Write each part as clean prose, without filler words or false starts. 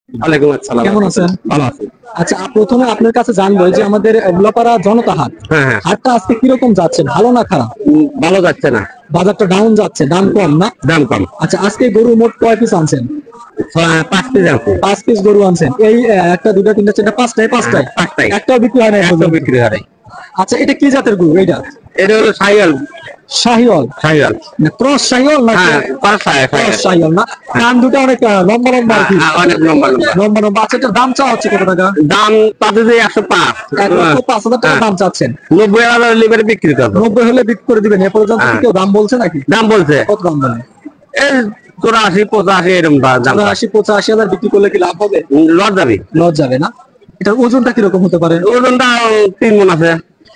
ওয়ালাইকুম আসসালাম। কেমন আছেন? ভালো আছি। আচ্ছা, প্রথমে আপনার কাছে জানবো যে আমাদের উল্লাপাড়া জনতা হাট, হ্যাঁ হ্যাঁ, হাটটা আজকে কিরকম যাচ্ছে, ভালো না খারাপ? ভালো যাচ্ছে না, বাজারটা ডাউন যাচ্ছে, দাম কম না? দাম কম। আচ্ছা, আজকে গরু মোট কয় পিস আনছেন? 5 পিস আছে। 5 পিস গরু আনছেন। এই একটা দুটা তিনটা চারটা পাঁচটায় পাঁচটায় পাঁচটায়। একটাও বিক্রি হয় না একশো এখনো? বিক্রি হয়। আচ্ছা, এটা কি জাতের গরু? এটা এটা হলো সাইয়াল। শাহিওয়াল সাইয়াল, না ক্রস শাহিওয়াল না? হ্যাঁ ক্রস শাহিওয়াল না? কান দুটো অনেক লম্বা লম্বা আর কি, অনেক লম্বা লম্বা। লম্বা লম্বা। আচ্ছা, এটার দাম চাওয়া হচ্ছে কত টাকা? দাম তাদের 105। 1,05,000 টাকা দাম চাচ্ছেন। 90,000 লিবারে বিক্রি করবো। 90 হলে বিক্রি করে দিবেন? এ পর্যন্ত কি কেউ দাম বলছে নাকি? দাম বলছে কত দাম বলে? এই 84-85 এরকম দাম। 80-85 হাজার বিক্রি করলে কি লাভ হবে? লস যাবে। লস যাবে না? এটার ওজনটা কিরকম হতে পারে? ওজনটা 3 মণ আছে।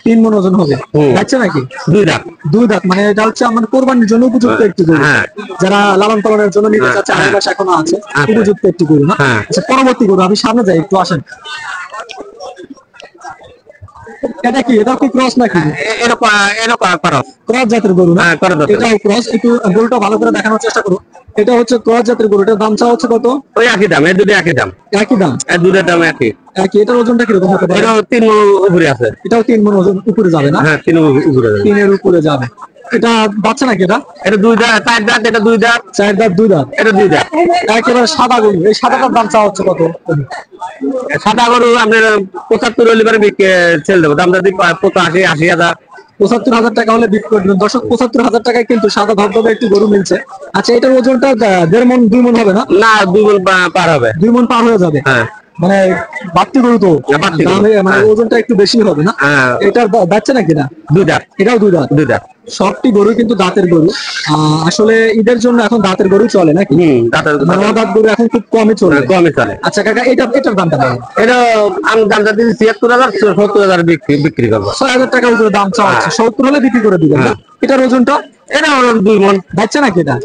3 মণ ওজন হবে। হুম। যাচ্ছে নাকি? 2 দাঁত। 2 দাঁত, মানে এটা হচ্ছে আমার কোরবানির জন্য উপযুক্ত একটি গরু। হ্যাঁ। যারা লালন পালনের জন্য নিতে হ্যাঁ, চাচ্ছে, হ্যাঁ। 2 মাস এখনো আছে, আচ্ছা। উপযুক্ত একটি গরু না? হ্যাঁ। আচ্ছা, পরবর্তী গরু আমি সামনে যাই, একটু আসেন। এটা কি, এটা কি ক্রস নাকি? এরকম এরকম খরচ। ক্রস জাতের গরু না? হ্যাঁ, cross জাতের। এটাও ক্রস। একটু গরুটা ভালো করে দেখানোর চেষ্টা করো। এটা হচ্ছে ক্রস জাতের গরু। এটার দাম চাওয়া হচ্ছে কত? ওই একই দাম, এই দুটো একই দাম। একই দাম? এই দুটোর দাম একই। একই। এটার ওজনটা কিরকম হতে পারে? এটা 3 মণ উপরে আছে। এটাও 3 মণ ওজন উপরে যাবে না? হ্যাঁ, 3 মণ উপরে যাবে। 3 এর উপরে যাবে। এটা বাচ্চা নাকি? এটা এটা 2 দাঁত, 4 দাঁত, এটা 2 দাঁত, 4 দাঁত 2 দাঁত। এটা 2 দাঁত। একেবারে সাদা গরু। এই সাদাটার দাম চাওয়া হচ্ছে কত? সাদা গরু আপনার 75 লিবারে বিক্রি ছেড়ে দেবো। দাম যদি 85-80,000। 75,000 টাকা হলে বিক্রি করে দেবেন। দর্শক, 75,000 টাকায় কিন্তু সাদা ধবধবে একটি গরু মিলছে। আচ্ছা, এটার ওজনটা 1.5 মণ 2 মণ হবে না? না, 2 মণ পার হবে। 2 মণ পার হয়ে যাবে। হ্যাঁ মানে বাড়তি গরু তো, বাড়তি গরু। দামে মানে হ্যাঁ। ওজনটা একটু বেশি হবে না? হ্যাঁ। এটার বাচ্চা নাকি না? 2 দাঁত। এটাও 2 দাঁত। 2 দাঁত। সবটি গরু কিন্তু দাঁতের গরু। আসলে ঈদের জন্য এখন দাঁতের গরু চলে নাকি? দাঁতের মানে দাঁত গরু এখন খুব কমই চলে। কমই চলে। আচ্ছা কাকা, এটার দামটা বলেন। এটা আমি দামটা দিচ্ছি 76,000, 70,000 বিক্রি করবো। 6,000 টাকা উপরে দাম চাওয়া হচ্ছে। 70 হলে বিক্রি করে দিবেন না? এটার ওজনটা এটা হলো 2 মণ। বাচ্চা নাকি এটা?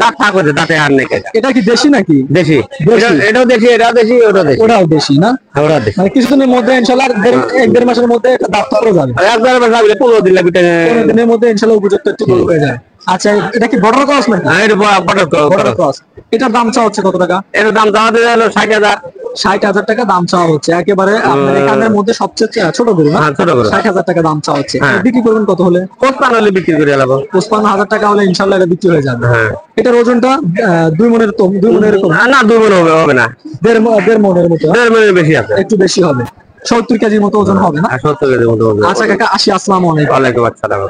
দাঁত থাক হচ্ছে, দাঁতে আর নেই। এটা কি দেশি নাকি? দেশি। এটাও দেশি, এটাও দেশি, ওটাও দেশি। ওটাও দেশি না? ওটাও দেশি। মানে কিছুদিনের মধ্যে ইনশাল্লাহ 1-1.5 মাসের মধ্যে এটা দাঁত পড়ে যাবে। আর একবার 15 দিন লাগবে। 15 দিনের মধ্যে ইনশাল্লাহ উপযুক্ত একটি গরু হয়ে যায়। আচ্ছা, এটা কি বর্ডার ক্রস নাকি? এটা বর্ডার ক্রস। এটার দাম চাওয়া হচ্ছে কত টাকা? এটার দাম চাওয়া হলো 60,000। 60,000 টাকা দাম চাওয়া হচ্ছে। একেবারে আপনার এখানের মধ্যে সবচেয়ে ছোট গরু না? হ্যাঁ, ছোট গরু। 60,000 টাকা দাম চাওয়া হচ্ছে। হ্যাঁ। বিক্রি করবেন কত হলে? 55 হলে বিক্রি করে দেবো। 55,000 টাকা হলে ইনশাল্লাহ এটা বিক্রি হয়ে যাবে। হ্যাঁ। এটার ওজনটা 2 মণের তো, 2 মণের কম, না, 2 মণ হবে না। 1.5 মণের মতো, 1.5 মণের বেশি আছে। একটু বেশি হবে। 70 কেজির মতো ওজন হবে না? 70 কেজির মতো হবে। আচ্ছা কাকা, আসি। আসসালামু আলাইকুম। ওয়ালাইকুম আসসালাম।